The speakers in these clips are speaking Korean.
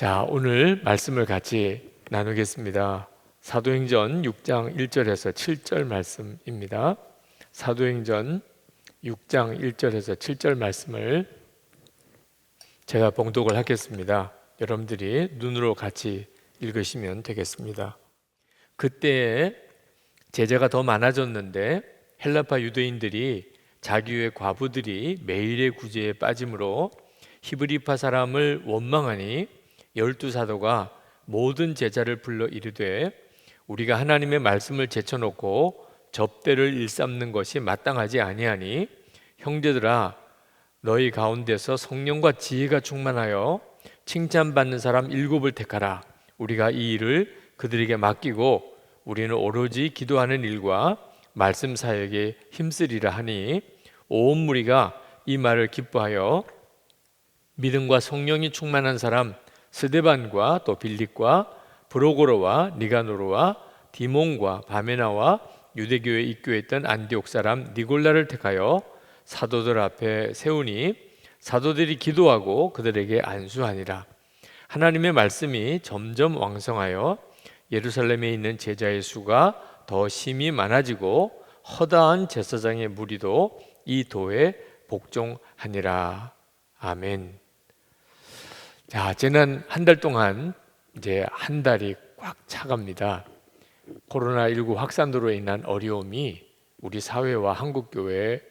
자, 오늘 말씀을 같이 나누겠습니다. 사도행전 6장 1절에서 7절 말씀입니다. 사도행전 6장 1절에서 7절 말씀을 제가 봉독을 하겠습니다. 여러분들이 눈으로 같이 읽으시면 되겠습니다. 그때에 제자가 더 많아졌는데 헬라파 유대인들이 자기의 과부들이 매일의 구제에 빠짐으로 히브리파 사람을 원망하니 12사도가 모든 제자를 불러 이르되 우리가 하나님의 말씀을 제쳐놓고 접대를 일삼는 것이 마땅하지 아니하니 형제들아 너희 가운데서 성령과 지혜가 충만하여 칭찬받는 사람 7을 택하라. 우리가 이 일을 그들에게 맡기고 우리는 오로지 기도하는 일과 말씀 사역에 힘쓰리라 하니 온 무리가 이 말을 기뻐하여 믿음과 성령이 충만한 사람 스데반과 또 빌립과 브로고로와 니가노르와 디몬과 바메나와 유대교에 입교했던 안디옥 사람 니골라를 택하여 사도들 앞에 세우니 사도들이 기도하고 그들에게 안수하니라. 하나님의 말씀이 점점 왕성하여 예루살렘에 있는 제자의 수가 더 심히 많아지고 허다한 제사장의 무리도 이 도에 복종하니라. 아멘. 자, 지난 한 달 동안 이제 한 달이 꽉 차갑니다. 코로나19 확산으로 인한 어려움이 우리 사회와 한국교회를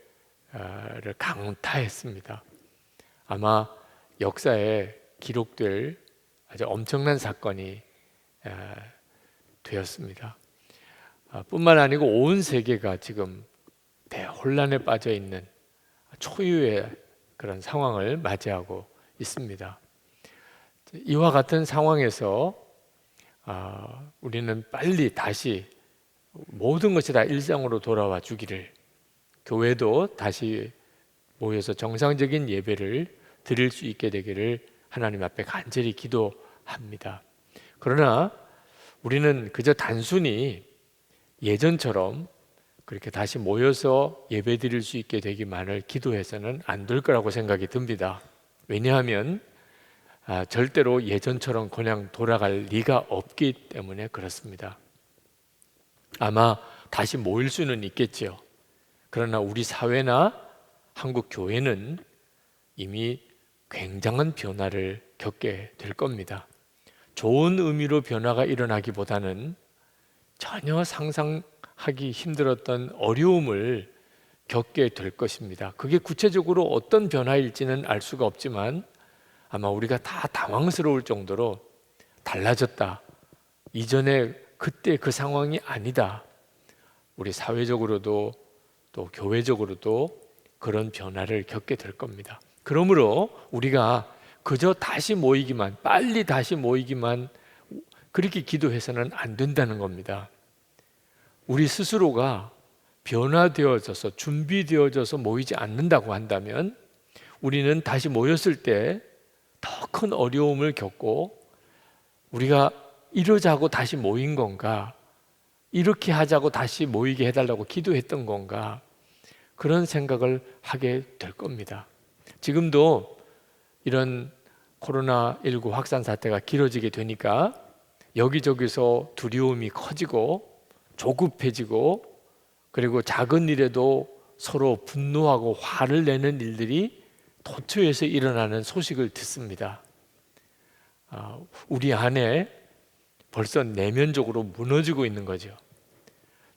강타했습니다. 아마 역사에 기록될 아주 엄청난 사건이 되었습니다. 뿐만 아니고 온 세계가 지금 대혼란에 빠져 있는 초유의 그런 상황을 맞이하고 있습니다. 이와 같은 상황에서 우리는 빨리 다시 모든 것이 다 일상으로 돌아와 주기를, 교회도 다시 모여서 정상적인 예배를 드릴 수 있게 되기를 하나님 앞에 간절히 기도합니다. 그러나 우리는 그저 단순히 예전처럼 그렇게 다시 모여서 예배 드릴 수 있게 되기만을 기도해서는 안 될 거라고 생각이 듭니다. 왜냐하면 절대로 예전처럼 그냥 돌아갈 리가 없기 때문에 그렇습니다. 아마 다시 모일 수는 있겠지요. 그러나 우리 사회나 한국 교회는 이미 굉장한 변화를 겪게 될 겁니다. 좋은 의미로 변화가 일어나기보다는 전혀 상상하기 힘들었던 어려움을 겪게 될 것입니다. 그게 구체적으로 어떤 변화일지는 알 수가 없지만 아마 우리가 다 당황스러울 정도로 달라졌다. 이전에 그때 그 상황이 아니다. 우리 사회적으로도 또 교회적으로도 그런 변화를 겪게 될 겁니다. 그러므로 우리가 그저 다시 모이기만, 빨리 다시 모이기만 그렇게 기도해서는 안 된다는 겁니다. 우리 스스로가 변화되어져서 준비되어져서 모이지 않는다고 한다면 우리는 다시 모였을 때 더 큰 어려움을 겪고 우리가 이러자고 다시 모인 건가? 이렇게 하자고 다시 모이게 해달라고 기도했던 건가? 그런 생각을 하게 될 겁니다. 지금도 이런 코로나19 확산 사태가 길어지게 되니까 여기저기서 두려움이 커지고 조급해지고 그리고 작은 일에도 서로 분노하고 화를 내는 일들이 도처에서 일어나는 소식을 듣습니다. 우리 안에 벌써 내면적으로 무너지고 있는 거죠.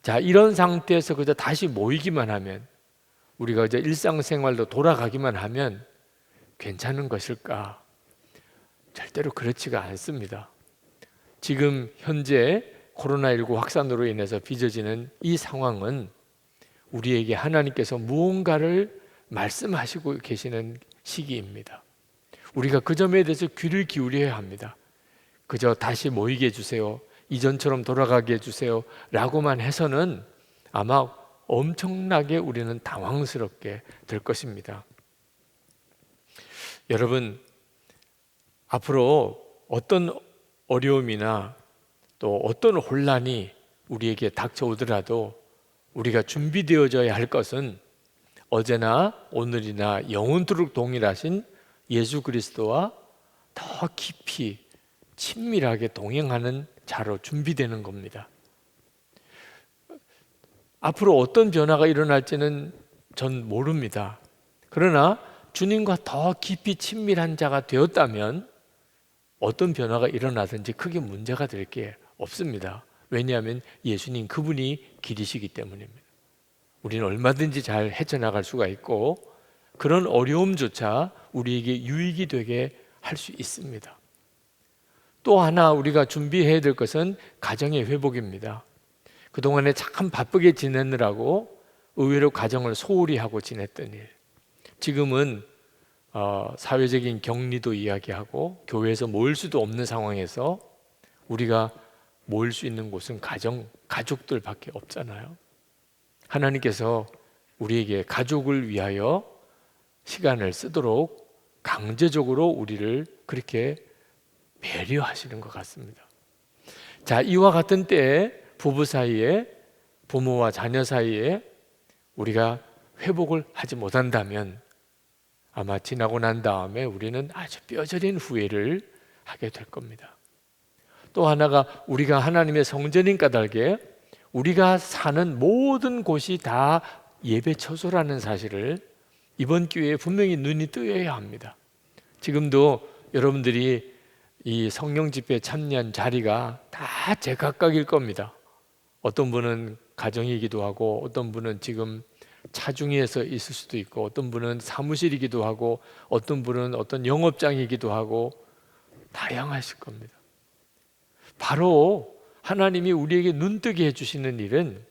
자, 이런 상태에서 그저 다시 모이기만 하면, 우리가 이제 일상생활로 돌아가기만 하면 괜찮은 것일까? 절대로 그렇지가 않습니다. 지금 현재 코로나19 확산으로 인해서 빚어지는 이 상황은 우리에게 하나님께서 무언가를 말씀하시고 계시는 시기입니다. 우리가 그 점에 대해서 귀를 기울여야 합니다. 그저 다시 모이게 해주세요, 이전처럼 돌아가게 해주세요 라고만 해서는 아마 엄청나게 우리는 당황스럽게 될 것입니다. 여러분, 앞으로 어떤 어려움이나 또 어떤 혼란이 우리에게 닥쳐오더라도 우리가 준비되어져야 할 것은 어제나 오늘이나 영원토록 동일하신 예수 그리스도와 더 깊이 친밀하게 동행하는 자로 준비되는 겁니다. 앞으로 어떤 변화가 일어날지는 전 모릅니다. 그러나 주님과 더 깊이 친밀한 자가 되었다면 어떤 변화가 일어나든지 크게 문제가 될 게 없습니다. 왜냐하면 예수님 그분이 길이시기 때문입니다. 우리는 얼마든지 잘 헤쳐나갈 수가 있고 그런 어려움조차 우리에게 유익이 되게 할 수 있습니다. 또 하나 우리가 준비해야 될 것은 가정의 회복입니다. 그동안에 참 바쁘게 지내느라고 의외로 가정을 소홀히 하고 지냈던 일, 지금은 사회적인 격리도 이야기하고 교회에서 모일 수도 없는 상황에서 우리가 모일 수 있는 곳은 가족들밖에 없잖아요. 하나님께서 우리에게 가족을 위하여 시간을 쓰도록 강제적으로 우리를 그렇게 배려하시는 것 같습니다. 자, 이와 같은 때에 부부 사이에, 부모와 자녀 사이에 우리가 회복을 하지 못한다면 아마 지나고 난 다음에 우리는 아주 뼈저린 후회를 하게 될 겁니다. 또 하나가 우리가 하나님의 성전인 까닭에 우리가 사는 모든 곳이 다 예배 처소라는 사실을 이번 기회에 분명히 눈이 뜨여야 합니다. 지금도 여러분들이 이 성령 집회에 참여한 자리가 다 제각각일 겁니다. 어떤 분은 가정이기도 하고 어떤 분은 지금 차중에서 있을 수도 있고 어떤 분은 사무실이기도 하고 어떤 분은 어떤 영업장이기도 하고 다양하실 겁니다. 바로 하나님이 우리에게 눈뜨게 해주시는 일은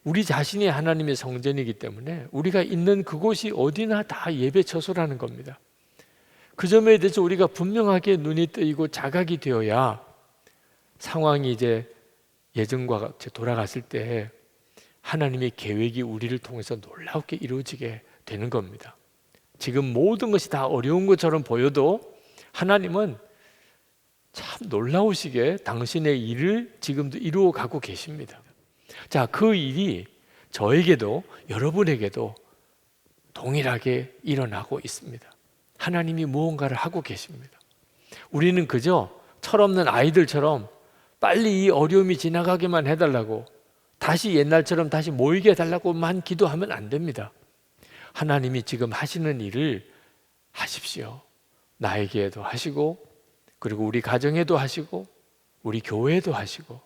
우리 자신이 하나님의 성전이기 때문에 우리가 있는 그곳이 어디나 다 예배 처소라는 겁니다. 그 점에 대해서 우리가 분명하게 눈이 뜨이고 자각이 되어야 상황이 이제 예전과 같이 돌아갔을 때 하나님의 계획이 우리를 통해서 놀랍게 이루어지게 되는 겁니다. 지금 모든 것이 다 어려운 것처럼 보여도 하나님은 참 놀라우시게 당신의 일을 지금도 이루어 가고 계십니다. 자, 그 일이 저에게도 여러분에게도 동일하게 일어나고 있습니다. 하나님이 무언가를 하고 계십니다. 우리는 그저 철없는 아이들처럼 빨리 이 어려움이 지나가게만 해달라고 다시 옛날처럼 다시 모이게 해달라고만 기도하면 안 됩니다. 하나님이 지금 하시는 일을 하십시오. 나에게도 하시고 그리고 우리 가정에도 하시고 우리 교회에도 하시고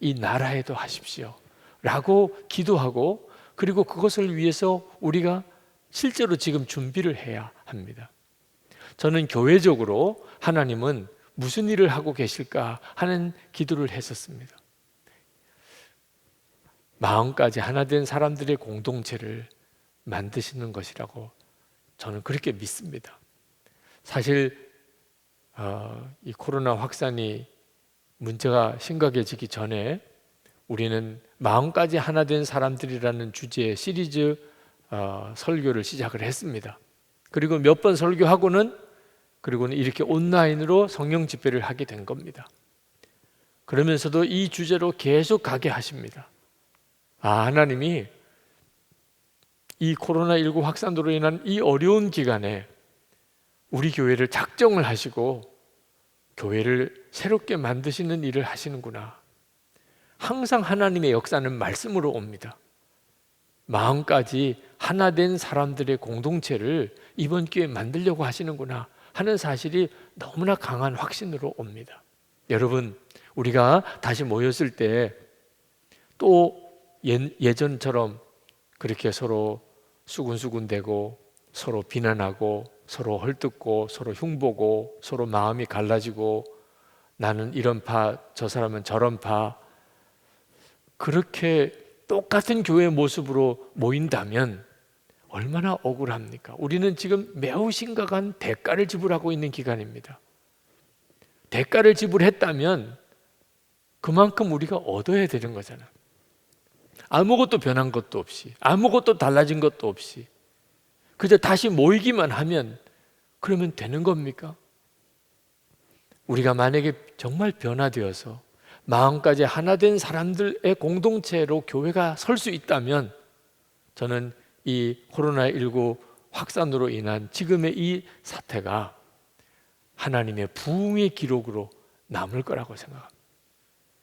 이 나라에도 하십시오 라고 기도하고 그리고 그것을 위해서 우리가 실제로 지금 준비를 해야 합니다. 저는 교회적으로 하나님은 무슨 일을 하고 계실까 하는 기도를 했었습니다. 마음까지 하나 된 사람들의 공동체를 만드시는 것이라고 저는 그렇게 믿습니다. 사실 이 코로나 확산이 문제가 심각해지기 전에 우리는 마음까지 하나 된 사람들이라는 주제의 시리즈 설교를 시작을 했습니다. 그리고 몇 번 설교하고는 그리고는 이렇게 온라인으로 성령 집회를 하게 된 겁니다. 그러면서도 이 주제로 계속 가게 하십니다. 하나님이 이 코로나19 확산으로 인한 이 어려운 기간에 우리 교회를 작정을 하시고 교회를 새롭게 만드시는 일을 하시는구나. 항상 하나님의 역사는 말씀으로 옵니다. 마음까지 하나 된 사람들의 공동체를 이번 기회에 만들려고 하시는구나 하는 사실이 너무나 강한 확신으로 옵니다. 여러분, 우리가 다시 모였을 때 또 예전처럼 그렇게 서로 수군수군대고 서로 비난하고 서로 헐뜯고 서로 흉보고 서로 마음이 갈라지고 나는 이런 파, 저 사람은 저런 파, 그렇게 똑같은 교회 모습으로 모인다면 얼마나 억울합니까? 우리는 지금 매우 심각한 대가를 지불하고 있는 기간입니다. 대가를 지불했다면 그만큼 우리가 얻어야 되는 거잖아요. 아무것도 변한 것도 없이 아무것도 달라진 것도 없이 그저 다시 모이기만 하면 그러면 되는 겁니까? 우리가 만약에 정말 변화되어서 마음까지 하나 된 사람들의 공동체로 교회가 설 수 있다면 저는 이 코로나19 확산으로 인한 지금의 이 사태가 하나님의 부흥의 기록으로 남을 거라고 생각합니다.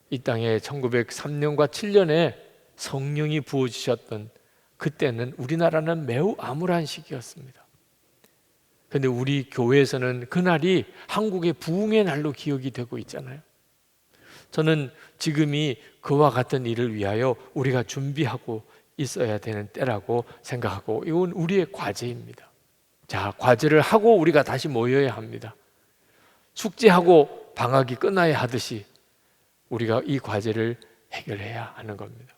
이 땅에 1903년과 7년에 성령이 부어주셨던 그때는 우리나라는 매우 암울한 시기였습니다. 그런데 우리 교회에서는 그날이 한국의 부흥의 날로 기억이 되고 있잖아요. 저는 지금이 그와 같은 일을 위하여 우리가 준비하고 있어야 되는 때라고 생각하고, 이건 우리의 과제입니다. 자, 과제를 하고 우리가 다시 모여야 합니다. 숙제하고 방학이 끝나야 하듯이 우리가 이 과제를 해결해야 하는 겁니다.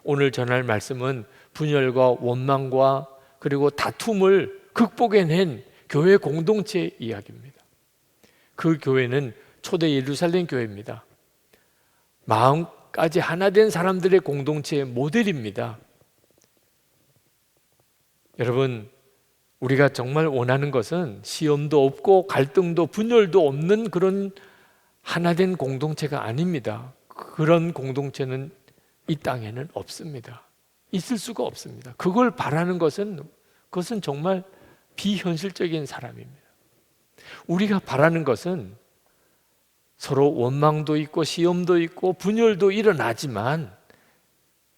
오늘 전할 말씀은 분열과 원망과 그리고 다툼을 극복해낸 교회 공동체 이야기입니다. 그 교회는 초대 예루살렘 교회입니다. 마음까지 하나 된 사람들의 공동체의 모델입니다. 여러분, 우리가 정말 원하는 것은 시험도 없고 갈등도 분열도 없는 그런 하나 된 공동체가 아닙니다. 그런 공동체는 이 땅에는 없습니다. 있을 수가 없습니다. 그걸 바라는 그것은 정말 비현실적인 사람입니다. 우리가 바라는 것은 서로 원망도 있고 시험도 있고 분열도 일어나지만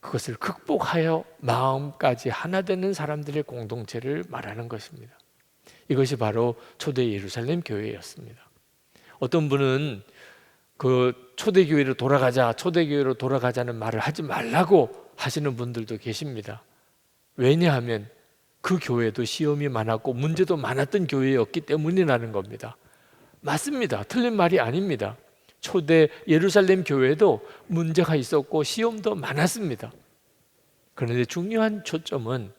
그것을 극복하여 마음까지 하나 되는 사람들의 공동체를 말하는 것입니다. 이것이 바로 초대 예루살렘 교회였습니다. 어떤 분은 그 초대교회로 돌아가자는 말을 하지 말라고 하시는 분들도 계십니다. 왜냐하면 그 교회도 시험이 많았고 문제도 많았던 교회였기 때문이라는 겁니다. 맞습니다. 틀린 말이 아닙니다. 초대 예루살렘 교회도 문제가 있었고 시험도 많았습니다. 그런데 중요한 초점은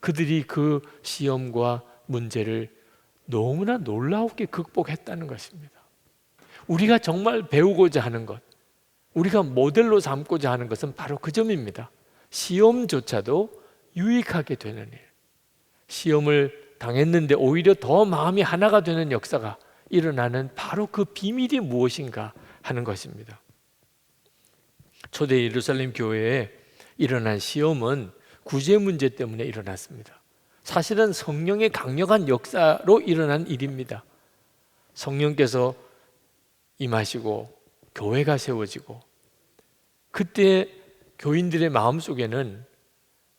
그들이 그 시험과 문제를 너무나 놀라웠게 극복했다는 것입니다. 우리가 정말 배우고자 하는 것, 우리가 모델로 삼고자 하는 것은 바로 그 점입니다. 시험조차도 유익하게 되는 일, 시험을 당했는데 오히려 더 마음이 하나가 되는 역사가 일어나는 바로 그 비밀이 무엇인가 하는 것입니다. 초대 예루살렘 교회에 일어난 시험은 구제 문제 때문에 일어났습니다. 사실은 성령의 강력한 역사로 일어난 일입니다. 성령께서 임하시고 교회가 세워지고, 그때 교인들의 마음속에는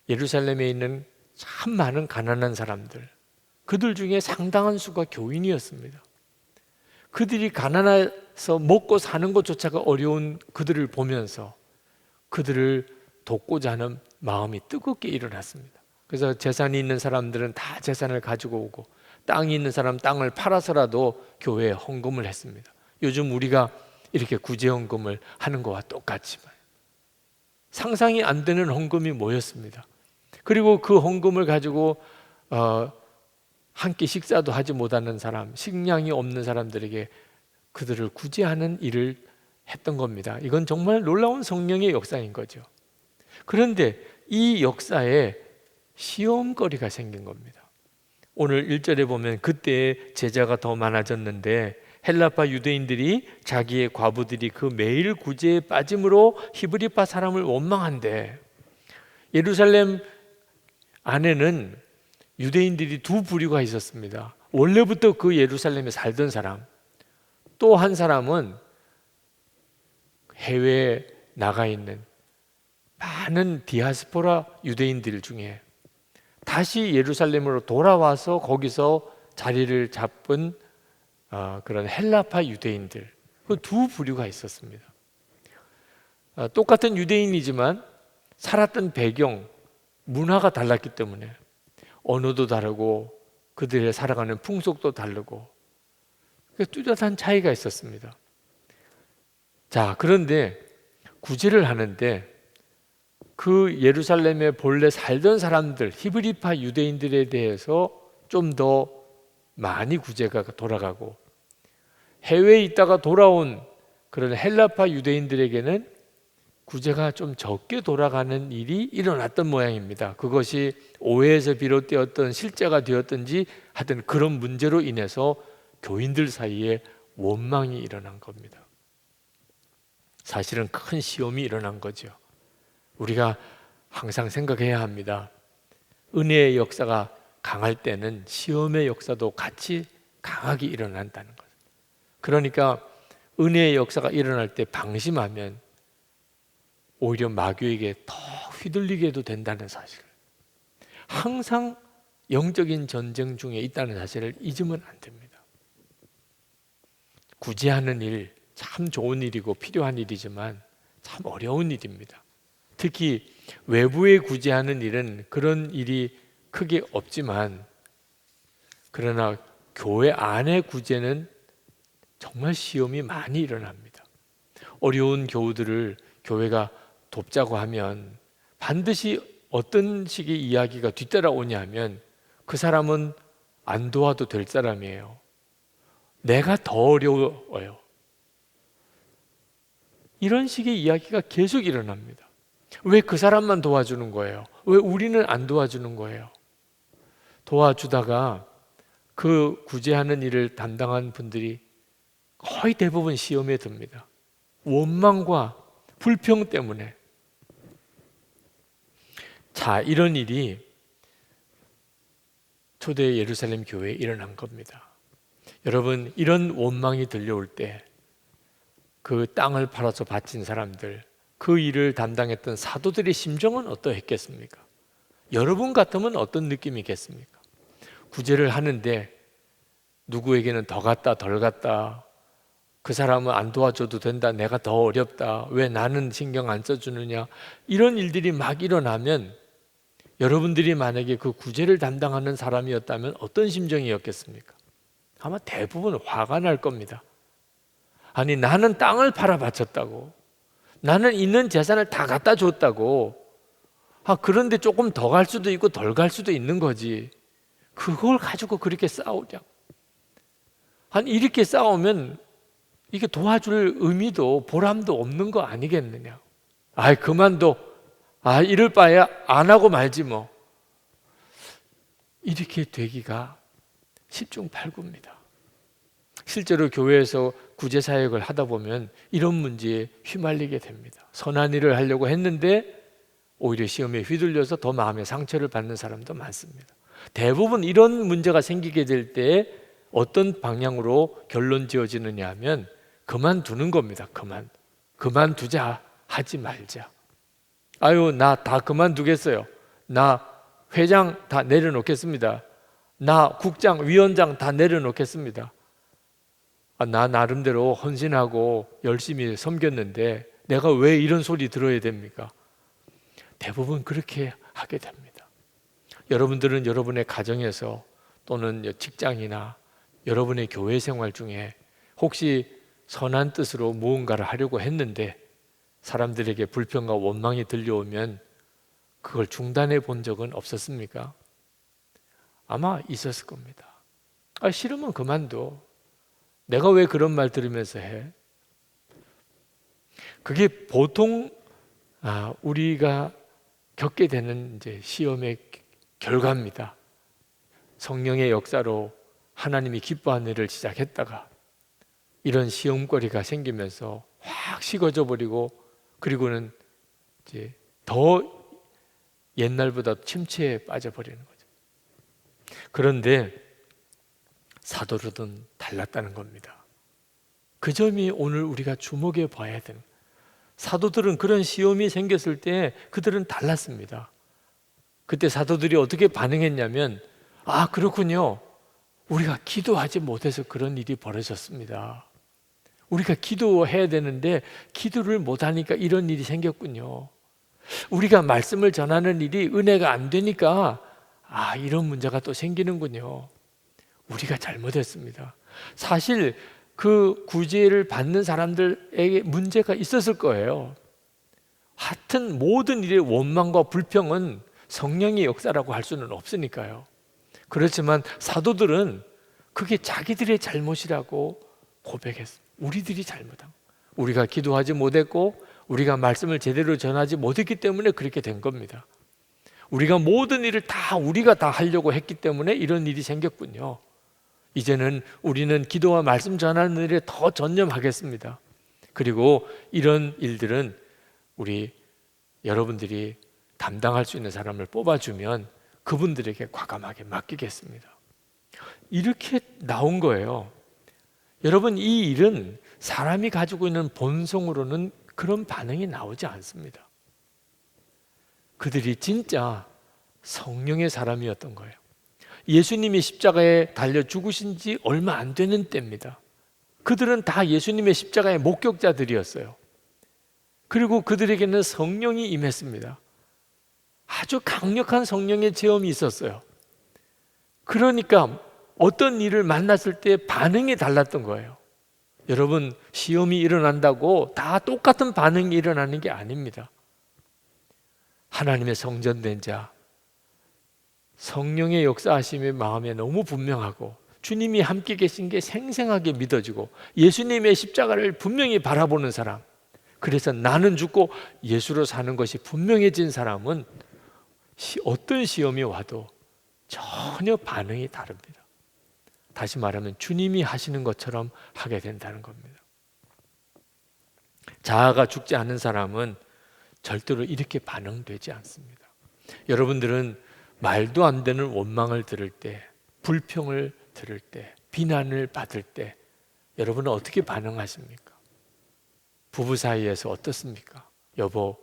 예루살렘에 있는 참 많은 가난한 사람들, 그들 중에 상당한 수가 교인이었습니다. 그들이 가난해서 먹고 사는 것조차가 어려운 그들을 보면서 그들을 돕고자 하는 마음이 뜨겁게 일어났습니다. 그래서 재산이 있는 사람들은 다 재산을 가지고 오고, 땅이 있는 사람 땅을 팔아서라도 교회에 헌금을 했습니다. 요즘 우리가 이렇게 구제헌금을 하는 것과 똑같이 상상이 안 되는 헌금이 모였습니다. 그리고 그 헌금을 가지고 한 끼 식사도 하지 못하는 사람, 식량이 없는 사람들에게 그들을 구제하는 일을 했던 겁니다. 이건 정말 놀라운 성령의 역사인 거죠. 그런데 이 역사에 시험거리가 생긴 겁니다. 오늘 1절에 보면 그때 제자가 더 많아졌는데 헬라파 유대인들이 자기의 과부들이 그 매일 구제에 빠짐으로 히브리파 사람을 원망한대. 예루살렘 안에는 유대인들이 두 부류가 있었습니다. 원래부터 그 예루살렘에 살던 사람, 또 한 사람은 해외에 나가 있는 많은 디아스포라 유대인들 중에 다시 예루살렘으로 돌아와서 거기서 자리를 잡은 그런 헬라파 유대인들, 그 두 부류가 있었습니다. 똑같은 유대인이지만 살았던 배경, 문화가 달랐기 때문에 언어도 다르고 그들의 살아가는 풍속도 다르고 뚜렷한 차이가 있었습니다. 자, 그런데 구제를 하는데 그 예루살렘에 본래 살던 사람들, 히브리파 유대인들에 대해서 좀 더 많이 구제가 돌아가고, 해외에 있다가 돌아온 그런 헬라파 유대인들에게는 구제가 좀 적게 돌아가는 일이 일어났던 모양입니다. 그것이 오해에서 비롯되었던 실제가 되었든지 하여튼 그런 문제로 인해서 교인들 사이에 원망이 일어난 겁니다. 사실은 큰 시험이 일어난 거죠. 우리가 항상 생각해야 합니다. 은혜의 역사가 강할 때는 시험의 역사도 같이 강하게 일어난다는 것. 그러니까 은혜의 역사가 일어날 때 방심하면 오히려 마귀에게 더 휘둘리게도 된다는 사실, 항상 영적인 전쟁 중에 있다는 사실을 잊으면 안 됩니다. 구제하는 일, 참 좋은 일이고 필요한 일이지만 참 어려운 일입니다. 특히 외부에 구제하는 일은 그런 일이 크게 없지만, 그러나 교회 안의 구제는 정말 시험이 많이 일어납니다. 어려운 교우들을 교회가 돕자고 하면 반드시 어떤 식의 이야기가 뒤따라오냐 하면 그 사람은 안 도와도 될 사람이에요. 내가 더 어려워요. 이런 식의 이야기가 계속 일어납니다. 왜 그 사람만 도와주는 거예요? 왜 우리는 안 도와주는 거예요? 도와주다가 그 구제하는 일을 담당한 분들이 거의 대부분 시험에 듭니다. 원망과 불평 때문에. 자, 이런 일이 초대 예루살렘 교회에 일어난 겁니다. 여러분, 이런 원망이 들려올 때 그 땅을 팔아서 바친 사람들, 그 일을 담당했던 사도들의 심정은 어떠했겠습니까? 여러분 같으면 어떤 느낌이겠습니까? 구제를 하는데 누구에게는 더 갔다 덜 갔다, 그 사람은 안 도와줘도 된다, 내가 더 어렵다, 왜 나는 신경 안 써주느냐, 이런 일들이 막 일어나면 여러분들이 만약에 그 구제를 담당하는 사람이었다면 어떤 심정이었겠습니까? 아마 대부분 화가 날 겁니다. 아니, 나는 땅을 팔아 바쳤다고, 나는 있는 재산을 다 갖다 줬다고, 그런데 조금 더 갈 수도 있고 덜 갈 수도 있는 거지, 그걸 가지고 그렇게 싸우냐. 아니, 이렇게 싸우면 이게 도와줄 의미도 보람도 없는 거 아니겠느냐. 아이, 그만둬, 이럴 바에야 안 하고 말지 뭐. 이렇게 되기가 십중팔구입니다. 실제로 교회에서 구제 사역을 하다 보면 이런 문제에 휘말리게 됩니다. 선한 일을 하려고 했는데 오히려 시험에 휘둘려서 더 마음의 상처를 받는 사람도 많습니다. 대부분 이런 문제가 생기게 될 때 어떤 방향으로 결론 지어지느냐 하면 그만두는 겁니다. 그만두자, 하지 말자. 아유, 나 다 그만두겠어요. 나 회장 다 내려놓겠습니다. 나 국장, 위원장 다 내려놓겠습니다. 나 나름대로 헌신하고 열심히 섬겼는데 내가 왜 이런 소리 들어야 됩니까? 대부분 그렇게 하게 됩니다. 여러분들은 여러분의 가정에서 또는 직장이나 여러분의 교회 생활 중에 혹시 선한 뜻으로 무언가를 하려고 했는데 사람들에게 불평과 원망이 들려오면 그걸 중단해 본 적은 없었습니까? 아마 있었을 겁니다. 싫으면 그만둬. 내가 왜 그런 말 들으면서 해? 그게 보통 우리가 겪게 되는 이제 시험의 결과입니다. 성령의 역사로 하나님이 기뻐하는 일을 시작했다가 이런 시험거리가 생기면서 확 식어져 버리고, 그리고는 이제 더 옛날보다 침체에 빠져버리는 거죠. 그런데 사도들은 달랐다는 겁니다. 그 점이 오늘 우리가 주목해 봐야 되는, 사도들은 그런 시험이 생겼을 때 그들은 달랐습니다. 그때 사도들이 어떻게 반응했냐면, 그렇군요, 우리가 기도하지 못해서 그런 일이 벌어졌습니다. 우리가 기도해야 되는데 기도를 못하니까 이런 일이 생겼군요. 우리가 말씀을 전하는 일이 은혜가 안 되니까 이런 문제가 또 생기는군요. 우리가 잘못했습니다. 사실 그 구제를 받는 사람들에게 문제가 있었을 거예요. 하여튼 모든 일의 원망과 불평은 성령의 역사라고 할 수는 없으니까요. 그렇지만 사도들은 그게 자기들의 잘못이라고 고백했습니다. 우리들이 잘못한, 우리가 기도하지 못했고 우리가 말씀을 제대로 전하지 못했기 때문에 그렇게 된 겁니다. 우리가 모든 일을 우리가 다 하려고 했기 때문에 이런 일이 생겼군요. 이제는 우리는 기도와 말씀 전하는 일에 더 전념하겠습니다. 그리고 이런 일들은 여러분들이 담당할 수 있는 사람을 뽑아주면 그분들에게 과감하게 맡기겠습니다. 이렇게 나온 거예요. 여러분, 이 일은 사람이 가지고 있는 본성으로는 그런 반응이 나오지 않습니다. 그들이 진짜 성령의 사람이었던 거예요. 예수님이 십자가에 달려 죽으신 지 얼마 안 되는 때입니다. 그들은 다 예수님의 십자가의 목격자들이었어요. 그리고 그들에게는 성령이 임했습니다. 아주 강력한 성령의 체험이 있었어요. 그러니까 어떤 일을 만났을 때 반응이 달랐던 거예요. 여러분, 시험이 일어난다고 다 똑같은 반응이 일어나는 게 아닙니다. 하나님의 성전된 자, 성령의 역사하심의 마음에 너무 분명하고 주님이 함께 계신 게 생생하게 믿어지고 예수님의 십자가를 분명히 바라보는 사람, 그래서 나는 죽고 예수로 사는 것이 분명해진 사람은 어떤 시험이 와도 전혀 반응이 다릅니다. 다시 말하면 주님이 하시는 것처럼 하게 된다는 겁니다. 자아가 죽지 않은 사람은 절대로 이렇게 반응되지 않습니다. 여러분들은 말도 안 되는 원망을 들을 때, 불평을 들을 때, 비난을 받을 때 여러분은 어떻게 반응하십니까? 부부 사이에서 어떻습니까? 여보,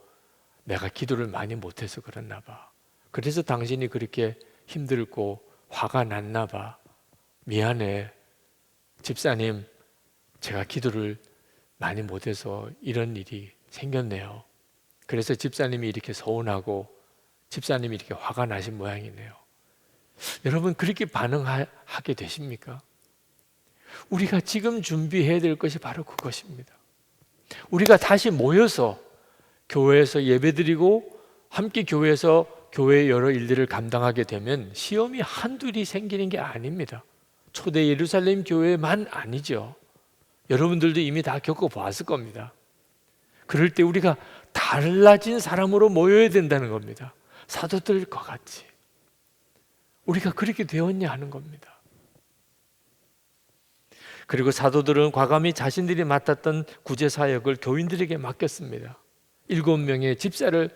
내가 기도를 많이 못해서 그랬나 봐. 그래서 당신이 그렇게 힘들고 화가 났나 봐. 미안해. 집사님, 제가 기도를 많이 못해서 이런 일이 생겼네요. 그래서 집사님이 이렇게 서운하고 집사님이 이렇게 화가 나신 모양이네요. 여러분, 그렇게 반응하게 되십니까? 우리가 지금 준비해야 될 것이 바로 그것입니다. 우리가 다시 모여서 교회에서 예배드리고 함께 교회에서 교회의 여러 일들을 감당하게 되면 시험이 한둘이 생기는 게 아닙니다. 초대 예루살렘 교회만 아니죠. 여러분들도 이미 다 겪어보았을 겁니다. 그럴 때 우리가 달라진 사람으로 모여야 된다는 겁니다. 사도들과 같이 우리가 그렇게 되었냐 하는 겁니다. 그리고 사도들은 과감히 자신들이 맡았던 구제 사역을 교인들에게 맡겼습니다. 7명의 집사를,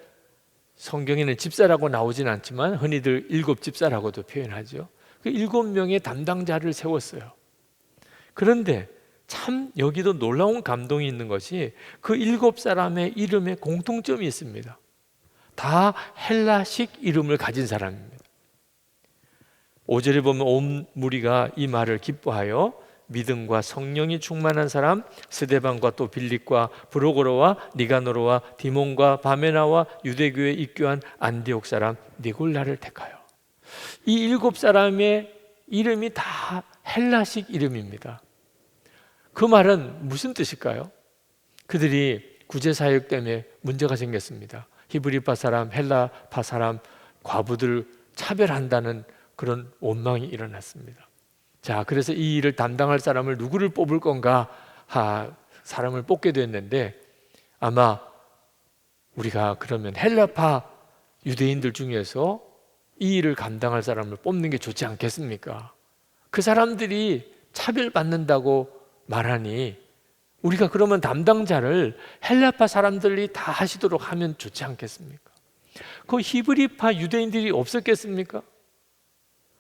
성경에는 집사라고 나오진 않지만 흔히들 7집사라고도 표현하죠. 그 7명의 담당자를 세웠어요. 그런데 참 여기도 놀라운 감동이 있는 것이 그 7사람의 이름에 공통점이 있습니다. 다 헬라식 이름을 가진 사람입니다. 5절에 보면 온 무리가 이 말을 기뻐하여 믿음과 성령이 충만한 사람 스데반과 또 빌립과 브로고로와 니가노로와 디몬과 바메나와 유대교에 입교한 안디옥 사람 니골라를 택하여. 이 7사람의 이름이 다 헬라식 이름입니다. 그 말은 무슨 뜻일까요? 그들이 구제사역 때문에 문제가 생겼습니다. 히브리파 사람, 헬라파 사람, 과부들 차별한다는 그런 원망이 일어났습니다. 자, 그래서 이 일을 담당할 사람을 누구를 뽑을 건가 사람을 뽑게 됐는데, 아마 우리가 그러면 헬라파 유대인들 중에서 이 일을 감당할 사람을 뽑는 게 좋지 않겠습니까? 그 사람들이 차별받는다고 말하니 우리가 그러면 담당자를 헬라파 사람들이 다 하시도록 하면 좋지 않겠습니까? 그 히브리파 유대인들이 없었겠습니까?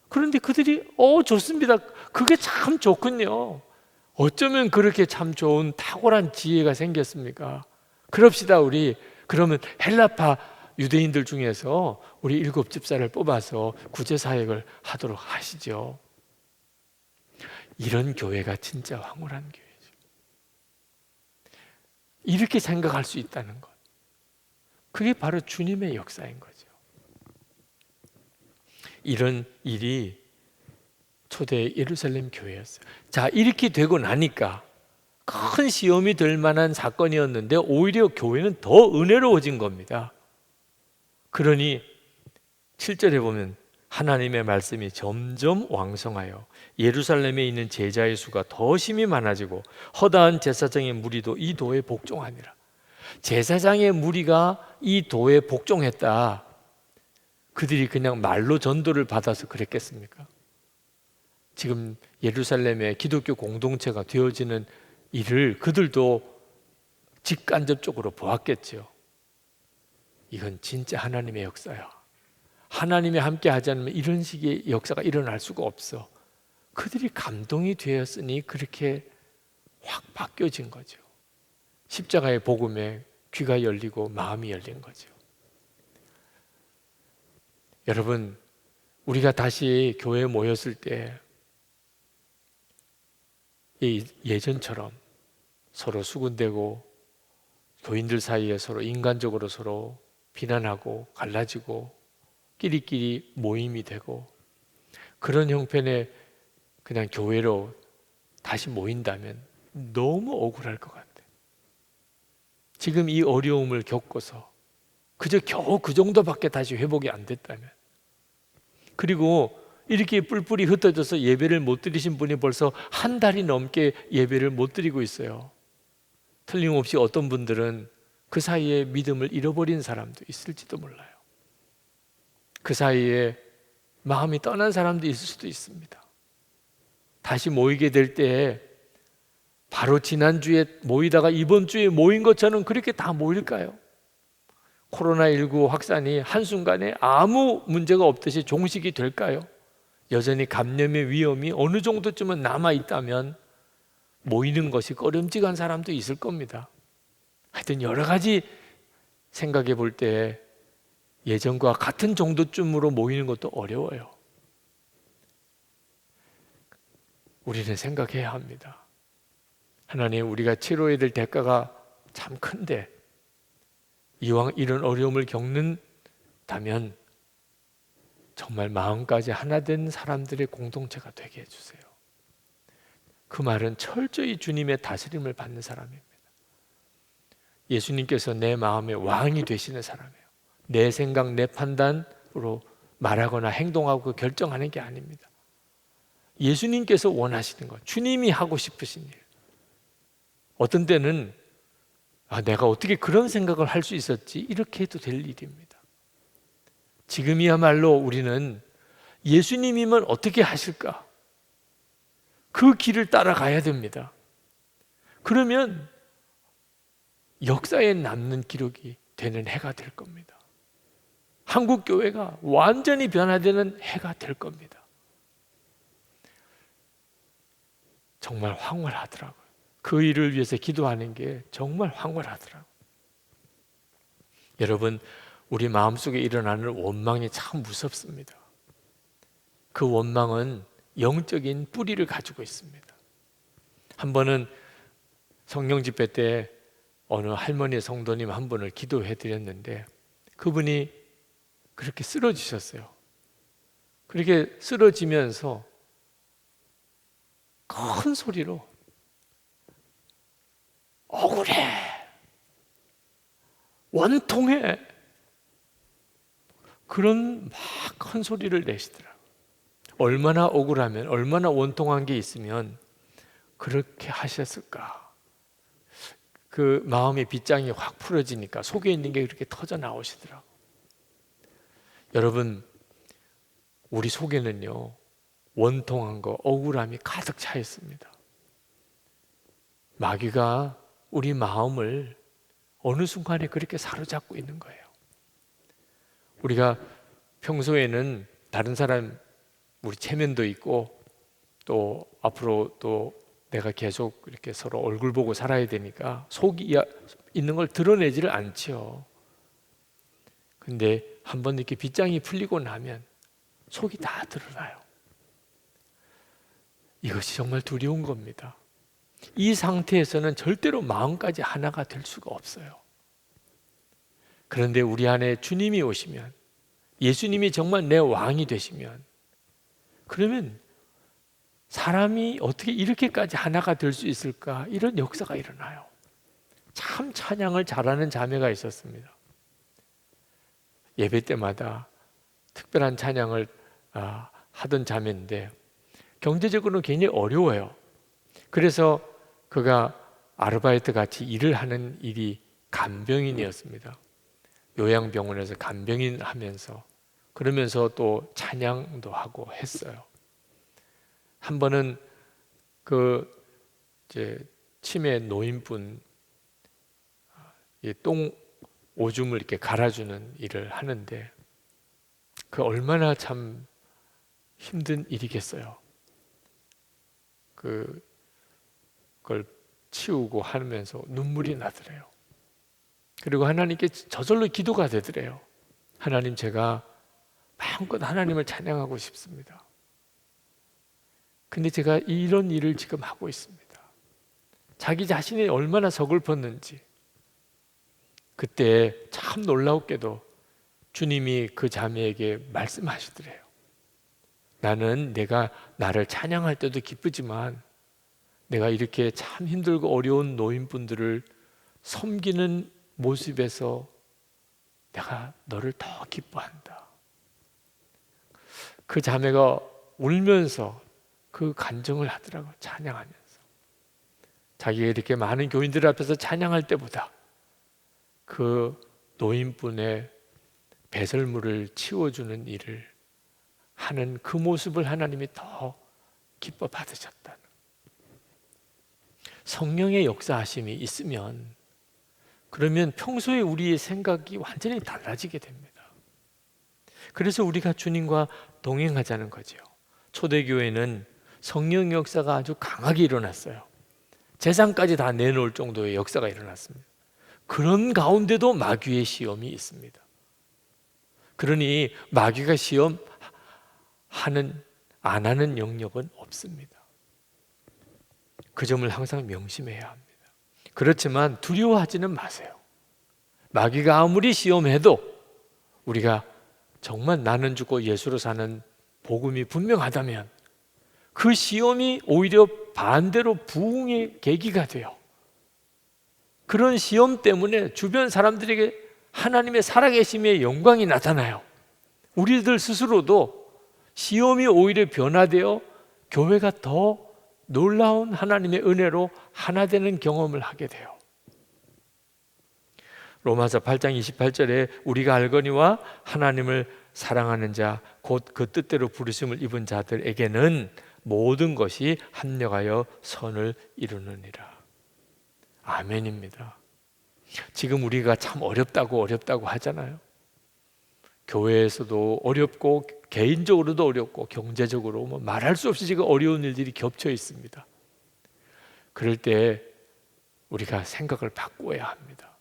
그런데 그들이 좋습니다. 그게 참 좋군요. 어쩌면 그렇게 참 좋은 탁월한 지혜가 생겼습니까? 그럽시다. 우리 그러면 헬라파 유대인들 중에서 우리 7집사를 뽑아서 구제사역을 하도록 하시죠. 이런 교회가 진짜 황홀한 교회죠. 이렇게 생각할 수 있다는 것, 그게 바로 주님의 역사인 거죠. 이런 일이 초대 예루살렘 교회였어요. 자, 이렇게 되고 나니까 큰 시험이 될 만한 사건이었는데 오히려 교회는 더 은혜로워진 겁니다. 그러니 7절에 보면 하나님의 말씀이 점점 왕성하여 예루살렘에 있는 제자의 수가 더 심히 많아지고 허다한 제사장의 무리도 이 도에 복종하니라. 제사장의 무리가 이 도에 복종했다. 그들이 그냥 말로 전도를 받아서 그랬겠습니까? 지금 예루살렘의 기독교 공동체가 되어지는 일을 그들도 직간접적으로 보았겠죠. 이건 진짜 하나님의 역사야. 하나님이 함께 하지 않으면 이런 식의 역사가 일어날 수가 없어. 그들이 감동이 되었으니 그렇게 확 바뀌어진 거죠. 십자가의 복음에 귀가 열리고 마음이 열린 거죠. 여러분, 우리가 다시 교회에 모였을 때 예전처럼 서로 수군대고 교인들 사이에 서로 인간적으로 서로 비난하고 갈라지고 끼리끼리 모임이 되고 그런 형편의 그냥 교회로 다시 모인다면 너무 억울할 것 같아요. 지금 이 어려움을 겪어서 그저 겨우 그 정도밖에 다시 회복이 안 됐다면, 그리고 이렇게 뿔뿔이 흩어져서 예배를 못 드리신 분이 벌써 한 달이 넘게 예배를 못 드리고 있어요. 틀림없이 어떤 분들은 그 사이에 믿음을 잃어버린 사람도 있을지도 몰라요. 그 사이에 마음이 떠난 사람도 있을 수도 있습니다. 다시 모이게 될 때 바로 지난주에 모이다가 이번 주에 모인 것처럼 그렇게 다 모일까요? 코로나19 확산이 한순간에 아무 문제가 없듯이 종식이 될까요? 여전히 감염의 위험이 어느 정도쯤은 남아있다면 모이는 것이 꺼림직한 사람도 있을 겁니다. 하여튼 여러 가지 생각해 볼 때 예전과 같은 정도쯤으로 모이는 것도 어려워요. 우리는 생각해야 합니다. 하나님, 우리가 치러야 될 대가가 참 큰데 이왕 이런 어려움을 겪는다면 정말 마음까지 하나 된 사람들의 공동체가 되게 해주세요. 그 말은 철저히 주님의 다스림을 받는 사람입니다. 예수님께서 내 마음의 왕이 되시는 사람이에요. 내 생각, 내 판단으로 말하거나 행동하고 결정하는 게 아닙니다. 예수님께서 원하시는 것, 주님이 하고 싶으신 일. 어떤 때는 내가 어떻게 그런 생각을 할 수 있었지? 이렇게 해도 될 일입니다. 지금이야말로 우리는 예수님이면 어떻게 하실까? 그 길을 따라가야 됩니다. 그러면 역사에 남는 기록이 되는 해가 될 겁니다. 한국 교회가 완전히 변화되는 해가 될 겁니다. 정말 황홀하더라고요. 그 일을 위해서 기도하는 게 정말 황홀하더라고요. 여러분, 우리 마음속에 일어나는 원망이 참 무섭습니다. 그 원망은 영적인 뿌리를 가지고 있습니다. 한 번은 성령 집회 때 어느 할머니 성도님 한 분을 기도해 드렸는데 그분이 그렇게 쓰러지셨어요. 그렇게 쓰러지면서 큰 소리로 억울해, 원통해, 그런 막 큰 소리를 내시더라고요. 얼마나 억울하면, 얼마나 원통한 게 있으면 그렇게 하셨을까. 그 마음의 빗장이 확 풀어지니까 속에 있는 게 그렇게 터져 나오시더라고요. 여러분, 우리 속에는요 원통한 거, 억울함이 가득 차 있습니다. 마귀가 우리 마음을 어느 순간에 그렇게 사로잡고 있는 거예요. 우리가 평소에는 다른 사람, 우리 체면도 있고 또 앞으로 또 내가 계속 이렇게 서로 얼굴 보고 살아야 되니까 속이 있는 걸 드러내지를 않죠. 근데 한번 이렇게 빗장이 풀리고 나면 속이 다 드러나요. 이것이 정말 두려운 겁니다. 이 상태에서는 절대로 마음까지 하나가 될 수가 없어요. 그런데 우리 안에 주님이 오시면, 예수님이 정말 내 왕이 되시면, 그러면 사람이 어떻게 이렇게까지 하나가 될 수 있을까? 이런 역사가 일어나요. 참 찬양을 잘하는 자매가 있었습니다. 예배 때마다 특별한 찬양을 하던 자매인데 경제적으로는 굉장히 어려워요. 그래서 그가 아르바이트 같이 일을 하는 일이 간병인이었습니다. 요양병원에서 간병인 하면서, 그러면서 또 찬양도 하고 했어요. 한 번은 그 이제 치매 노인분 똥 오줌을 이렇게 갈아주는 일을 하는데 그 얼마나 참 힘든 일이겠어요. 그걸 치우고 하면서 눈물이 나더래요. 그리고 하나님께 저절로 기도가 되더래요. 하나님, 제가 마음껏 하나님을 찬양하고 싶습니다. 근데 제가 이런 일을 지금 하고 있습니다. 자기 자신이 얼마나 서글펐는지. 그때 참 놀라웠게도 주님이 그 자매에게 말씀하시더래요. 나는 내가 나를 찬양할 때도 기쁘지만 내가 이렇게 참 힘들고 어려운 노인분들을 섬기는 모습에서 내가 너를 더 기뻐한다. 그 자매가 울면서 그 간증을 하더라고요. 찬양하면서. 자기가 이렇게 많은 교인들 앞에서 찬양할 때보다 그 노인분의 배설물을 치워주는 일을 하는 그 모습을 하나님이 더 기뻐 받으셨다는. 성령의 역사하심이 있으면 그러면 평소에 우리의 생각이 완전히 달라지게 됩니다. 그래서 우리가 주님과 동행하자는 거죠. 초대교회는 성령 역사가 아주 강하게 일어났어요. 재산까지 다 내놓을 정도의 역사가 일어났습니다. 그런 가운데도 마귀의 시험이 있습니다. 그러니 마귀가 시험하는 안 하는 영역은 없습니다. 그 점을 항상 명심해야 합니다. 그렇지만 두려워하지는 마세요. 마귀가 아무리 시험해도 우리가 정말 나는 죽고 예수로 사는 복음이 분명하다면 그 시험이 오히려 반대로 부흥의 계기가 돼요. 그런 시험 때문에 주변 사람들에게 하나님의 살아계심의 영광이 나타나요. 우리들 스스로도 시험이 오히려 변화되어 교회가 더 놀라운 하나님의 은혜로 하나 되는 경험을 하게 돼요. 로마서 8장 28절에 우리가 알거니와 하나님을 사랑하는 자 곧 그 뜻대로 부르심을 입은 자들에게는 모든 것이 합력하여 선을 이루느니라. 아멘입니다. 지금 우리가 참 어렵다고 하잖아요. 교회에서도 어렵고 개인적으로도 어렵고 경제적으로 뭐 말할 수 없이 지금 어려운 일들이 겹쳐 있습니다. 그럴 때 우리가 생각을 바꿔야 합니다.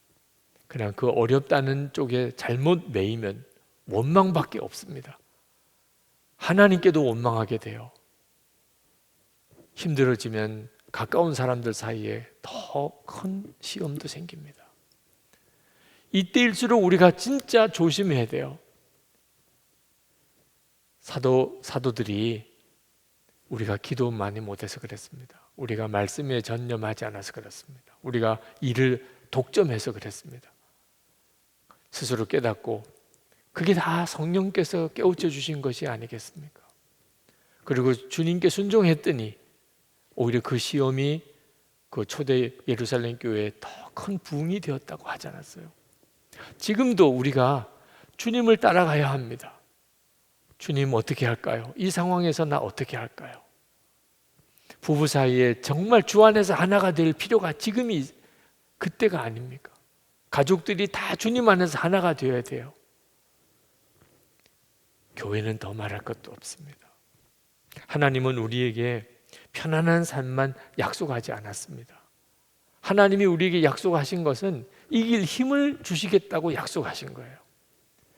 그냥 그 어렵다는 쪽에 잘못 매이면 원망밖에 없습니다. 하나님께도 원망하게 돼요. 힘들어지면 가까운 사람들 사이에 더 큰 시험도 생깁니다. 이때일수록 우리가 진짜 조심해야 돼요. 사도들이 우리가 기도 많이 못해서 그랬습니다. 우리가 말씀에 전념하지 않아서 그렇습니다. 우리가 일을 독점해서 그랬습니다. 스스로 깨닫고 그게 다 성령께서 깨우쳐 주신 것이 아니겠습니까? 그리고 주님께 순종했더니 오히려 그 시험이 그 초대 예루살렘 교회에 더 큰 부흥이 되었다고 하지 않았어요? 지금도 우리가 주님을 따라가야 합니다. 주님 어떻게 할까요? 이 상황에서 나 어떻게 할까요? 부부 사이에 정말 주 안에서 하나가 될 필요가 지금이 그때가 아닙니까? 가족들이 다 주님 안에서 하나가 되어야 돼요. 교회는 더 말할 것도 없습니다. 하나님은 우리에게 편안한 삶만 약속하지 않았습니다. 하나님이 우리에게 약속하신 것은 이길 힘을 주시겠다고 약속하신 거예요.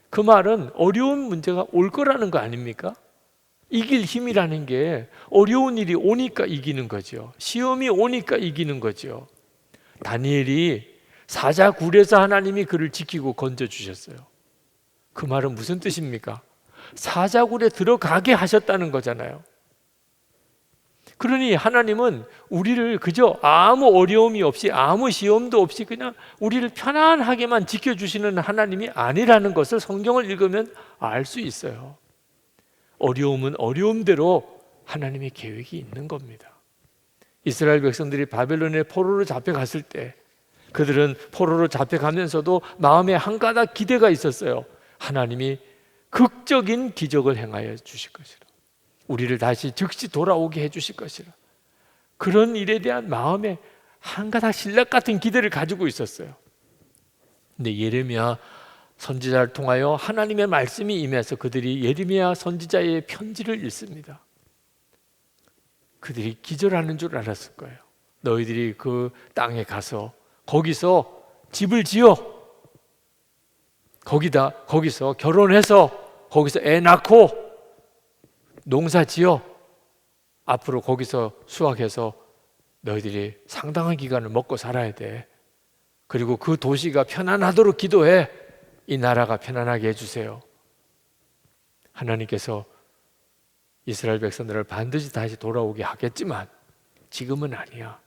그 말은 어려운 문제가 올 거라는 거 아닙니까? 이길 힘이라는 게 어려운 일이 오니까 이기는 거죠. 시험이 오니까 이기는 거죠. 다니엘이 사자굴에서 하나님이 그를 지키고 건져주셨어요. 그 말은 무슨 뜻입니까? 사자굴에 들어가게 하셨다는 거잖아요. 그러니 하나님은 우리를 그저 아무 어려움이 없이 아무 시험도 없이 그냥 우리를 편안하게만 지켜주시는 하나님이 아니라는 것을 성경을 읽으면 알 수 있어요. 어려움은 어려움대로 하나님의 계획이 있는 겁니다. 이스라엘 백성들이 바벨론의 포로로 잡혀갔을 때 그들은 포로로 잡혀가면서도 마음에 한 가닥 기대가 있었어요. 하나님이 극적인 기적을 행하여 주실 것이라. 우리를 다시 즉시 돌아오게 해주실 것이라. 그런 일에 대한 마음에 한 가닥 신락 같은 기대를 가지고 있었어요. 근데 예레미야 선지자를 통하여 하나님의 말씀이 임해서 그들이 예레미야 선지자의 편지를 읽습니다. 그들이 기절하는 줄 알았을 거예요. 너희들이 그 땅에 가서 거기서 집을 지어, 거기서 결혼해서 거기서 애 낳고 농사 지어 앞으로 거기서 수확해서 너희들이 상당한 기간을 먹고 살아야 돼. 그리고 그 도시가 편안하도록 기도해. 이 나라가 편안하게 해주세요. 하나님께서 이스라엘 백성들을 반드시 다시 돌아오게 하겠지만 지금은 아니야.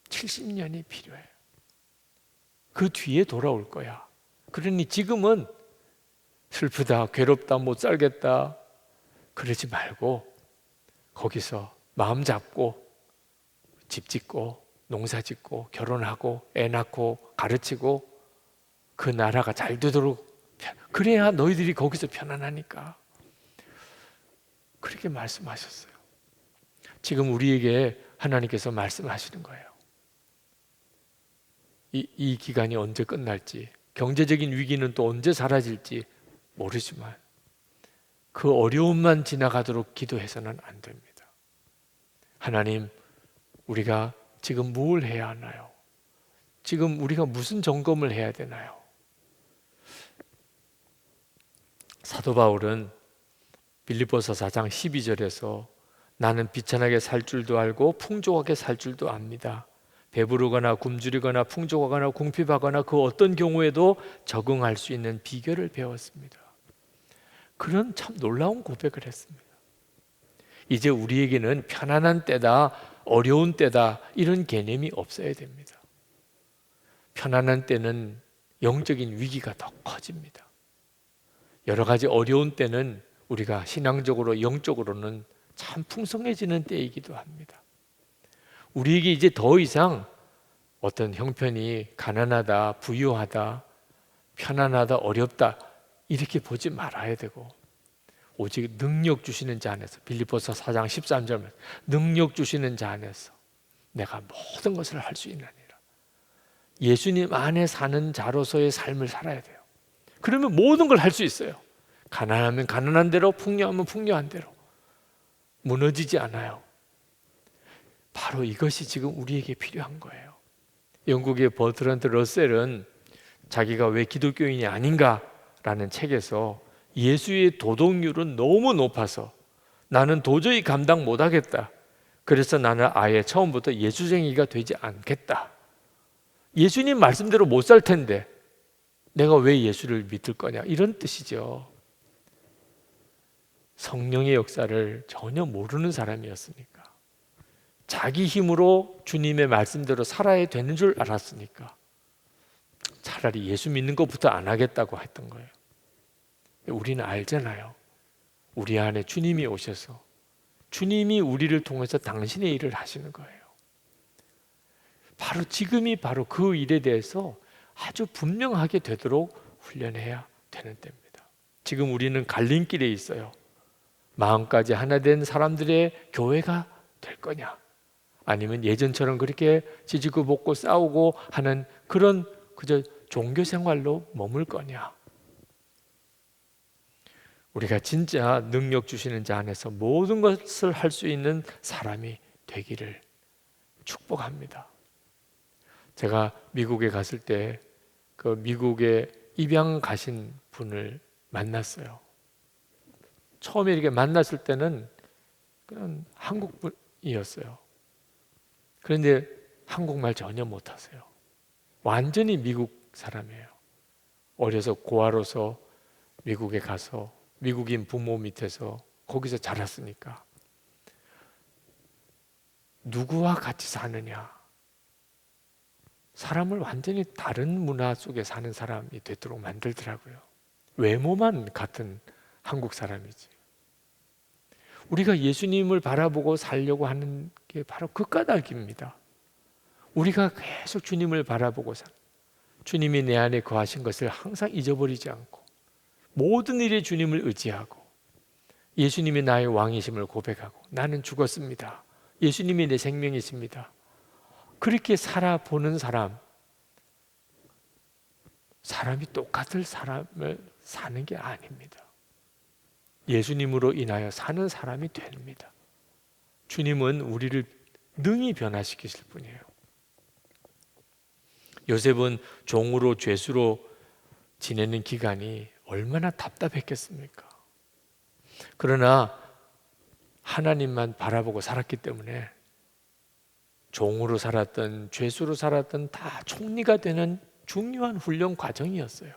70년이 필요해. 그 뒤에 돌아올 거야. 그러니 지금은 슬프다, 괴롭다, 못 살겠다 그러지 말고 거기서 마음 잡고 집 짓고 농사 짓고 결혼하고 애 낳고 가르치고 그 나라가 잘 되도록, 그래야 너희들이 거기서 편안하니까. 그렇게 말씀하셨어요. 지금 우리에게 하나님께서 말씀하시는 거예요. 이 기간이 언제 끝날지, 경제적인 위기는 또 언제 사라질지 모르지만 그 어려움만 지나가도록 기도해서는 안 됩니다. 하나님, 우리가 지금 뭘 해야 하나요? 지금 우리가 무슨 점검을 해야 되나요? 사도 바울은 빌립보서 4장 12절에서 나는 비천하게 살 줄도 알고 풍족하게 살 줄도 압니다. 배부르거나 굶주리거나 풍족하거나 궁핍하거나 그 어떤 경우에도 적응할 수 있는 비결을 배웠습니다. 그런 참 놀라운 고백을 했습니다. 이제 우리에게는 편안한 때다, 어려운 때다 이런 개념이 없어야 됩니다. 편안한 때는 영적인 위기가 더 커집니다. 여러 가지 어려운 때는 우리가 신앙적으로 영적으로는 참 풍성해지는 때이기도 합니다. 우리에게 이제 더 이상 어떤 형편이 가난하다, 부유하다, 편안하다, 어렵다 이렇게 보지 말아야 되고 오직 능력 주시는 자 안에서, 빌립보서 4장 13절 능력 주시는 자 안에서 내가 모든 것을 할 수 있느니라. 예수님 안에 사는 자로서의 삶을 살아야 돼요. 그러면 모든 걸 할 수 있어요. 가난하면 가난한 대로, 풍요하면 풍요한 대로 무너지지 않아요. 바로 이것이 지금 우리에게 필요한 거예요. 영국의 버트란드 러셀은 자기가 왜 기독교인이 아닌가라는 책에서 예수의 도덕률은 너무 높아서 나는 도저히 감당 못하겠다. 그래서 나는 아예 처음부터 예수쟁이가 되지 않겠다. 예수님 말씀대로 못 살 텐데 내가 왜 예수를 믿을 거냐, 이런 뜻이죠. 성령의 역사를 전혀 모르는 사람이었으니까, 자기 힘으로 주님의 말씀대로 살아야 되는 줄 알았으니까 차라리 예수 믿는 것부터 안 하겠다고 했던 거예요. 우리는 알잖아요. 우리 안에 주님이 오셔서 주님이 우리를 통해서 당신의 일을 하시는 거예요. 바로 지금이 바로 그 일에 대해서 아주 분명하게 되도록 훈련해야 되는 때입니다. 지금 우리는 갈림길에 있어요. 마음까지 하나 된 사람들의 교회가 될 거냐, 아니면 예전처럼 그렇게 지지고 볶고 싸우고 하는 그런 그저 종교 생활로 머물 거냐. 우리가 진짜 능력 주시는 자 안에서 모든 것을 할 수 있는 사람이 되기를 축복합니다. 제가 미국에 갔을 때 그 미국에 입양 가신 분을 만났어요. 처음에 이렇게 만났을 때는 그냥 한국 분이었어요. 그런데 한국말 전혀 못하세요. 완전히 미국 사람이에요. 어려서 고아로서 미국에 가서 미국인 부모 밑에서 거기서 자랐으니까 누구와 같이 사느냐, 사람을 완전히 다른 문화 속에 사는 사람이 되도록 만들더라고요. 외모만 같은 한국 사람이지. 우리가 예수님을 바라보고 살려고 하는 게 바로 그 까닭입니다. 우리가 계속 주님을 바라보고 주님이 내 안에 거하신 것을 항상 잊어버리지 않고 모든 일에 주님을 의지하고 예수님이 나의 왕이심을 고백하고 나는 죽었습니다, 예수님이 내 생명이십니다, 그렇게 살아보는 사람이 똑같을 사람을 사는 게 아닙니다. 예수님으로 인하여 사는 사람이 됩니다. 주님은 우리를 능히 변화시키실 분이에요. 요셉은 종으로 죄수로 지내는 기간이 얼마나 답답했겠습니까? 그러나 하나님만 바라보고 살았기 때문에 종으로 살았던 죄수로 살았던 다 총리가 되는 중요한 훈련 과정이었어요.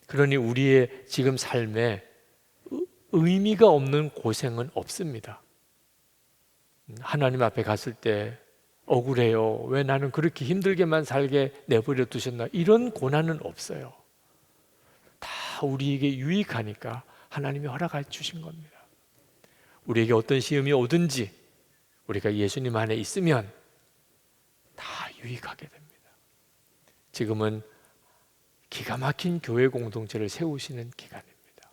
그러니 우리의 지금 삶에 의미가 없는 고생은 없습니다. 하나님 앞에 갔을 때 억울해요. 왜 나는 그렇게 힘들게만 살게 내버려 두셨나? 이런 고난은 없어요. 다 우리에게 유익하니까 하나님이 허락해 주신 겁니다. 우리에게 어떤 시험이 오든지 우리가 예수님 안에 있으면 다 유익하게 됩니다. 지금은 기가 막힌 교회 공동체를 세우시는 기간입니다.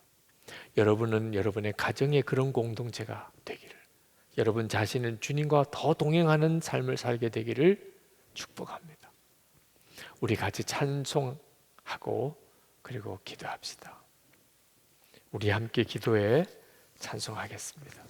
여러분은 여러분의 가정에 그런 공동체가 되기를, 여러분 자신은 주님과 더 동행하는 삶을 살게 되기를 축복합니다. 우리 같이 찬송하고 그리고 기도합시다. 우리 함께 기도해 찬송하겠습니다.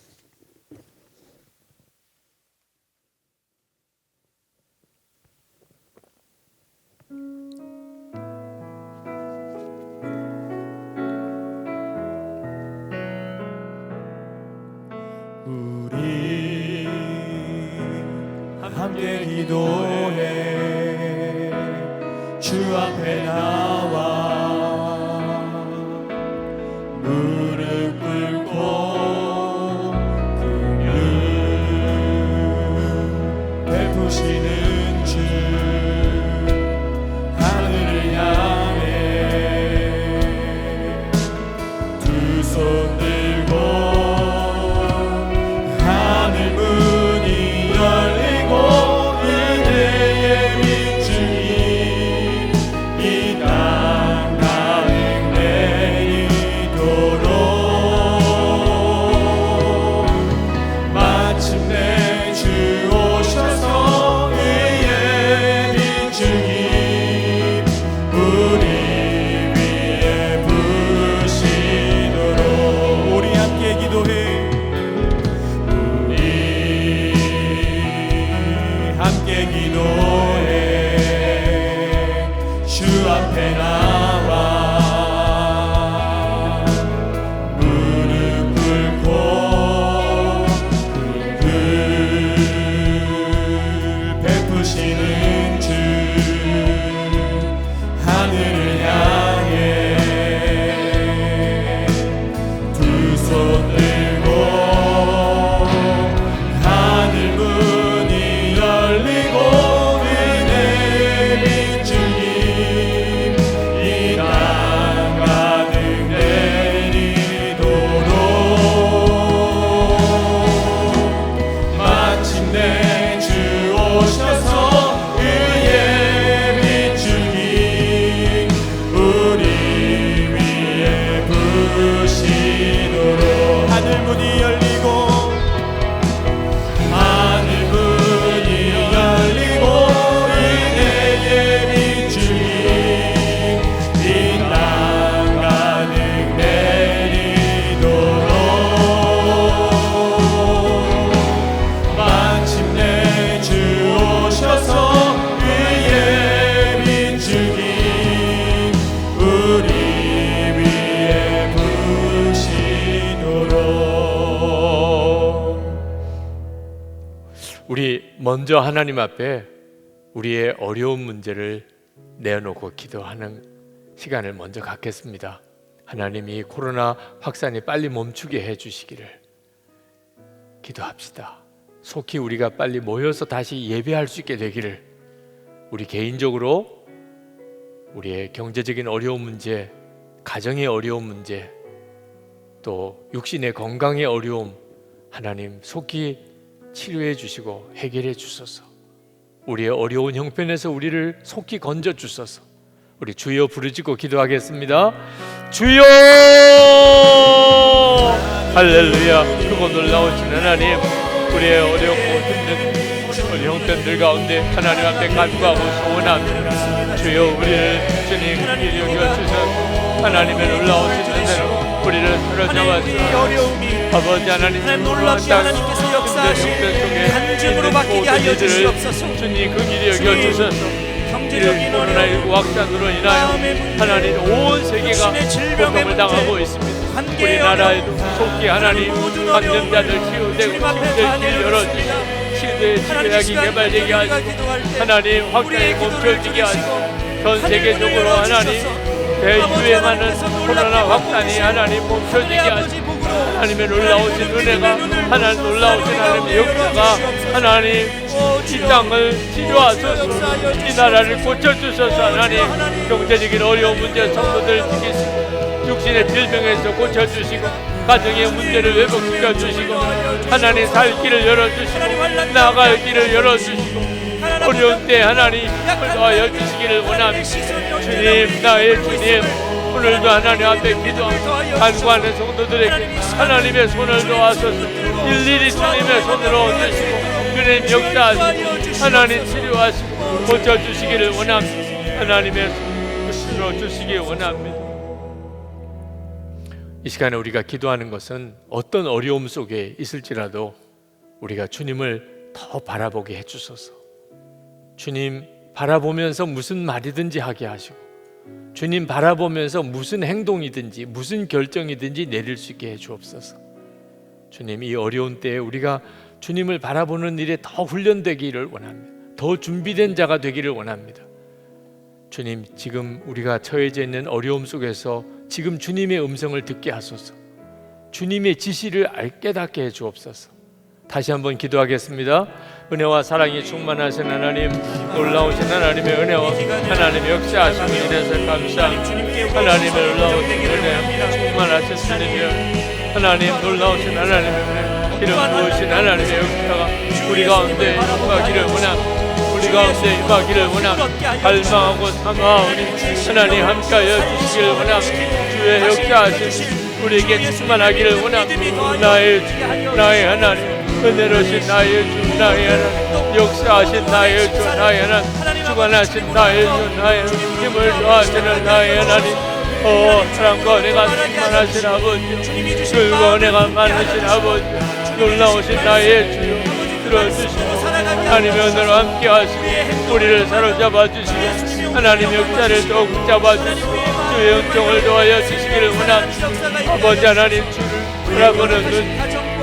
우리 함께 기도해 주 앞에 나와 무릎 꿇고 긍휼 베푸시는 주 하늘을 향해 두 손 들고 우리 먼저 하나님 앞에 우리의 어려운 문제를 내어놓고 기도하는 시간을 먼저 갖겠습니다. 하나님이 코로나 확산이 빨리 멈추게 해주시기를 기도합시다. 속히 우리가 빨리 모여서 다시 예배할 수 있게 되기를, 우리 개인적으로 우리의 경제적인 어려운 문제, 가정의 어려운 문제, 또 육신의 건강의 어려움 하나님 속히 치료해 주시고 해결해 주소서. 우리의 어려운 형편에서 우리를 속히 건져 주소서. 우리 주여 부르짖고 기도하겠습니다. 주여! 할렐루야. 크고 놀라우신 하나님, 우리의 어렵고 힘든 우리 형편들 가운데 하나님 앞에 간구하고 소원합니다. 주여, 우리를 주님 이리 여겨 주셔서 하나님의 놀라우신 은혜로 우리를 사로잡아 하나님, 이 어려움이 아버지 하나님, 하나님 놀랍게 하나님께서 역사하시고 간증으로 바뀌게 하여 주시옵소서. 주님 그 길이 여겨주셔서 경제적인 코로나19 확산으로 인하여 마음의 문제, 하나님 온 세계가 육신의 질병의 고통을 당하고 문제, 있습니다. 관계의 우리나라에도 어려움, 속히 하나님 모든 감염자들 어려움, 치유되고 주님 앞에 다 치유될 길 열어주시고 내려놓습니다. 치유의 치료약이 개발되게 하시고 하나님 확산이 멈춰지게 하시고 전 세계적으로 하나님 대유행하는 코로나 확산이 하나님 멈춰지게 하시고 하나님의 놀라우신 은혜가 하나님 놀라우신 하나님의 역사가 하나님 이 땅을 치료하소서 이 나라를 고쳐주소서 하나님 경제적인 어려운 문제 성도들을 지키시고 육신의 질병에서 고쳐주시고 가정의 문제를 회복시켜 주시고 하나님 살 길을 열어주시고 나아갈 길을 열어주시고 어려운 때 하나님 힘을 더하여 주시기를 원합니다. 주님 나의 주님 오늘도 하나님 앞에 기도하고 간구하는 성도들에게 하나님의 손을 놓아서 일일이 주님의 손으로 드시고 주님 역사하시고 하나님 치료하시고 고쳐주시기를 원합니다. 하나님의 손으로 주시기 원합니다. 이 시간에 우리가 기도하는 것은 어떤 어려움 속에 있을지라도 우리가 주님을 더 바라보게 해주소서. 주님 바라보면서 무슨 말이든지 하게 하시고 주님 바라보면서 무슨 행동이든지 무슨 결정이든지 내릴 수 있게 해주옵소서. 주님 이 어려운 때에 우리가 주님을 바라보는 일에 더 훈련되기를 원합니다. 더 준비된 자가 되기를 원합니다. 주님 지금 우리가 처해져 있는 어려움 속에서 지금 주님의 음성을 듣게 하소서. 주님의 지시를 깨닫게 해주옵소서. 다시 한번 기도하겠습니다. 은혜와 사랑이 충만하신 하나님, 놀라우신 하나님의 은혜와 하나님의 역사하심을 인해서 감사합니다. 하나님의 놀라우신 은혜, 충만하신 주님의 하나님, 놀라우신 하나님의 은혜, 기름 부으신 하나님의 역사가 우리 가운데 임하기를 원합니다. 우리 가운데 임하기를 원합니다. 갈망하고 사모하오니 하나님 함께하여 주시기를 원합니다. 주의 역사하심 우리에게 충만하기를 원합니다. 나의 하나님, 은혜로신 나의 주 나의 하나님, 역사하신 나의 주 나의 하나님, 주관하신 나의 주 나의 하나님, 힘을 더하시는 나의 하나님, 사랑과 은혜가 충만하신 아버지, 주와 은혜가 많으신 아버지, 놀라우신 나의 주여 들어주시고 하나님의 은혜로 함께 하시고 우리를 사로잡아 주시고 하나님의 역사를 더욱 붙잡아 주시고 주의 은총을 더하여 주시기를 원합니다. 아버지 하나님, 주를 바라보는 눈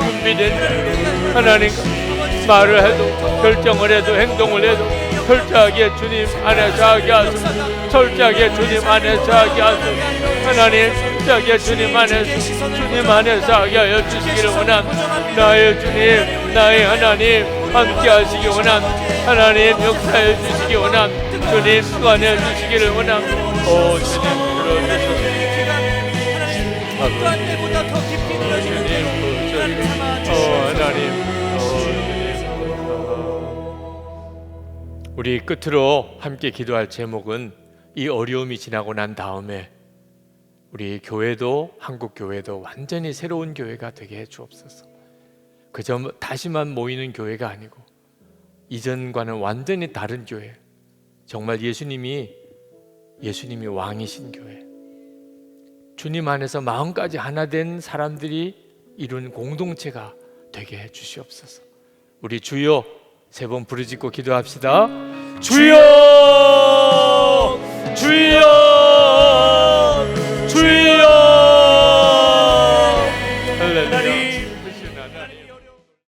준비된 하나님, 말을 해도 결정을 해도 행동을 해도 철저하게 주님 안에서 하게 하소서. 철저하게 주님 안에서 하게 하소서. 하나님 철저하게 주님 안에서 하게 하여 주시기를 원합니다. 나의 주님, 나의 하나님 함께 하시기 원합니다. 하나님 역사해 주시기 원합니다. 주님 수고하여 주시기를 원합니다. 주님 들어주소서. 하나님, 우리 끝으로 함께 기도할 제목은 이 어려움이 지나고 난 다음에 우리 교회도, 한국 교회도 완전히 새로운 교회가 되게 해 주옵소서. 그저 다시만 모이는 교회가 아니고 이전과는 완전히 다른 교회, 정말 예수님이 왕이신 교회, 주님 안에서 마음까지 하나 된 사람들이 이룬 공동체가 되게 해 주시옵소서. 우리 주여 세 번 부르짖고 기도합시다. 주여, 주여.